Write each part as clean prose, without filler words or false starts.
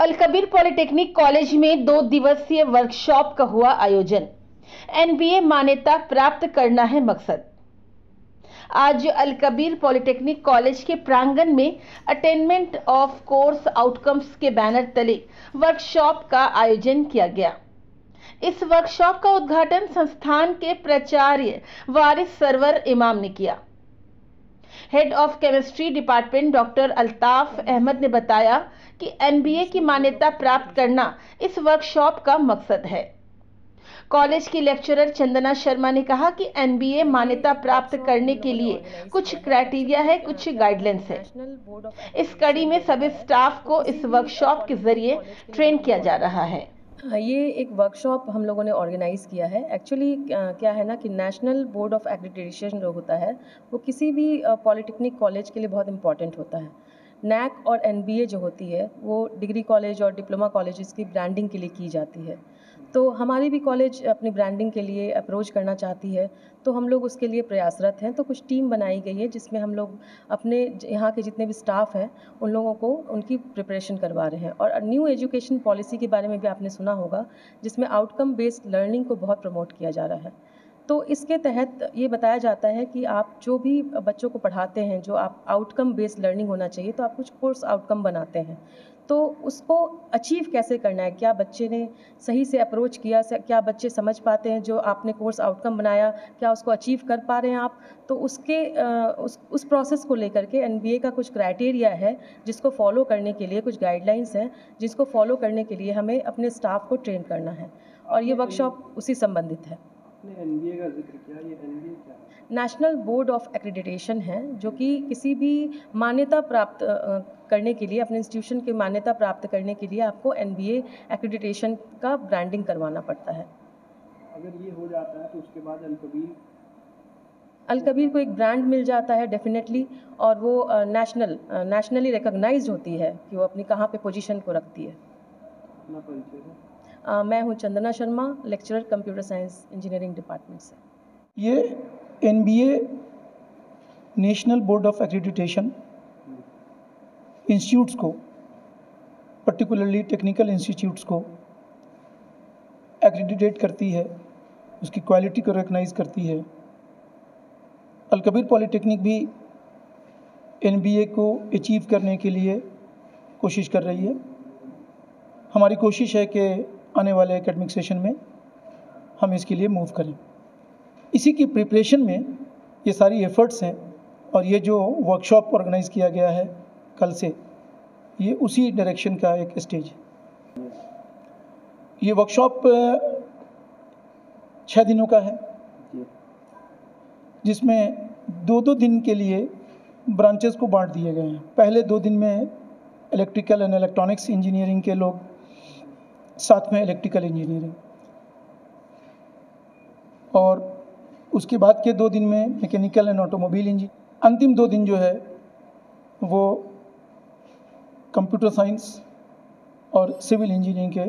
Al Kabir polytechnic college में 2 दिवसीय workshop का हुआ आयोजन। एनबीए मान्यता प्राप्त करना है मकसद। आज अलकबीर पॉलिटेक्निक कॉलेज के प्रांगण में अटेनमेंट ऑफ कोर्स आउटकम्स के बैनर तले वर्कशॉप का आयोजन किया गया। इस वर्कशॉप का उद्घाटन संस्थान के प्राचार्य वारिस सरवर इमाम ने किया। Head of chemistry department doctor Altaf Ahmad ने बताया कि एनबीए की मान्यता प्राप्त करना इस वर्कशॉप का मकसद है। कॉलेज की लेक्चरर चंदना शर्मा ने कहा कि एनबीए मान्यता प्राप्त करने के लिए कुछ क्राइटेरिया है, कुछ गाइडलाइंस है। इस कड़ी में सभी स्टाफ को इस वर्कशॉप के जरिए ट्रेन किया जा रहा है। ये एक वर्कशॉप हम लोगों ने ऑर्गेनाइज़ किया है। एक्चुअली क्या है ना कि नेशनल बोर्ड ऑफ एक्रेडिटेशन जो होता है वो किसी भी पॉलिटेक्निक कॉलेज के लिए बहुत इंपॉर्टेंट होता है। नैक और एनबीए जो होती है वो डिग्री कॉलेज और डिप्लोमा कॉलेजेस की ब्रांडिंग के लिए की जाती है। तो हमारी भी कॉलेज अपनी ब्रांडिंग के लिए अप्रोच करना चाहती है, तो हम लोग उसके लिए प्रयासरत हैं। तो कुछ टीम बनाई गई है जिसमें हम लोग अपने यहाँ के जितने भी स्टाफ हैं उन लोगों को उनकी प्रिपरेशन करवा रहे हैं। और न्यू एजुकेशन पॉलिसी के बारे में भी आपने सुना होगा, जिसमें आउटकम बेस्ड लर्निंग को बहुत प्रमोट किया जा रहा है। तो इसके तहत ये बताया जाता है कि आप जो भी बच्चों को पढ़ाते हैं, जो आप आउटकम बेस्ड लर्निंग होना चाहिए, तो आप कुछ कोर्स आउटकम बनाते हैं, तो उसको अचीव कैसे करना है, क्या बच्चे ने सही से अप्रोच किया, क्या बच्चे समझ पाते हैं जो आपने कोर्स आउटकम बनाया, क्या उसको अचीव कर पा रहे हैं आप। तो उस प्रोसेस को लेकर के एनबीए का कुछ क्राइटेरिया है जिसको फॉलो करने के लिए, कुछ गाइडलाइंस हैं जिसको फॉलो करने के लिए हमें अपने स्टाफ को ट्रेन करना है, और ये वर्कशॉप उसी संबंधित है। एनबीए का जिक्र किया, ये एनबीए क्या है? नेशनल बोर्ड ऑफ एक्रेडिटेशन है, जो कि किसी भी मान्यता प्राप्त करने के लिए, अपने इंस्टीट्यूशन की मान्यता प्राप्त करने के लिए आपको एनबीए एक्रेडिटेशन का ब्रांडिंग करवाना पड़ता है। अगर ये हो जाता है तो उसके बाद अलकबीर को एक ब्रांड मिल जाता है डेफिनेटली, और वो नेशनली रिकॉग्नाइज्ड होती है कि वो अपनी कहाँ पे पोजीशन को रखती है। अपना परिचय है? मैं हूँ Chandana Sharma, lecturer computer science engineering department से। ये NBA national board of accreditation institutes को, पर्टिकुलरली टेक्निकल इंस्टीट्यूट्स को एक्रेडिटेट करती है, उसकी क्वालिटी को रिकॉग्नाइज करती है। अलकबीर पॉलिटेक्निक भी एनबीए को अचीव करने के लिए कोशिश कर रही है। हमारी कोशिश है कि आने वाले एकेडमिक सेशन में हम इसके लिए मूव करें। इसी की प्रिपरेशन में ये सारी एफ़र्ट्स हैं, और ये जो वर्कशॉप ऑर्गेनाइज़ किया गया है कल से, ये उसी डायरेक्शन का एक स्टेज है। ये वर्कशॉप 6 दिनों का है, जिसमें 2-2 दिन के लिए ब्रांचेस को बांट दिए गए हैं। पहले 2 दिन में इलेक्ट्रिकल एंड इलेक्ट्रॉनिक्स इंजीनियरिंग के लोग, साथ में इलेक्ट्रिकल इंजीनियरिंग, और उसके बाद के 2 दिन में मैकेनिकल एंड ऑटोमोबाइल इंजीनियरिंग। अंतिम 2 दिन जो है वो कंप्यूटर साइंस और सिविल इंजीनियरिंग के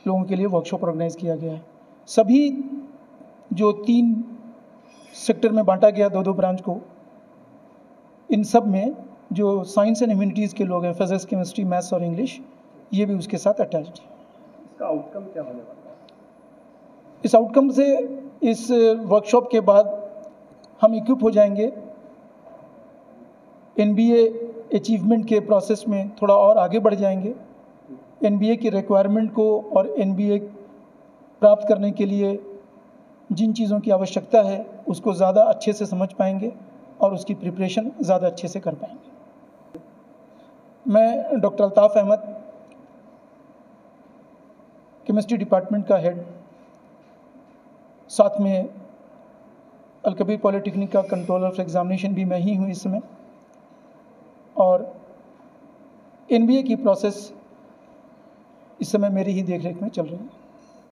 लोगों के लिए वर्कशॉप ऑर्गेनाइज किया गया है। सभी जो 3 सेक्टर में बांटा गया 2-2 ब्रांच को, इन सब में जो साइंस एंड ह्यूमैनिटीज़ के लोग हैं, फिजिक्स, केमिस्ट्री, मैथ्स और इंग्लिश, ये भी उसके साथ अटैच्ड है। इसका आउटकम क्या होने वाला है? इस आउटकम से, इस वर्कशॉप के बाद हम इक्विप हो जाएंगे एनबीए अचीवमेंट के प्रोसेस में, थोड़ा और आगे बढ़ जाएंगे। एनबीए की रिक्वायरमेंट को और एनबीए प्राप्त करने के लिए जिन चीज़ों की आवश्यकता है उसको ज़्यादा अच्छे से समझ पाएंगे और उसकी प्रिपरेशन ज़्यादा अच्छे से कर पाएंगे। मैं doctor Altaf Ahmad, chemistry department का हेड, साथ में अलकबीर पॉलिटेक्निक का कंट्रोलर ऑफ एग्जामिनेशन भी मैं ही हूँ इस समय, और एनबीए की प्रोसेस इस समय मेरी ही देखरेख में चल रही है।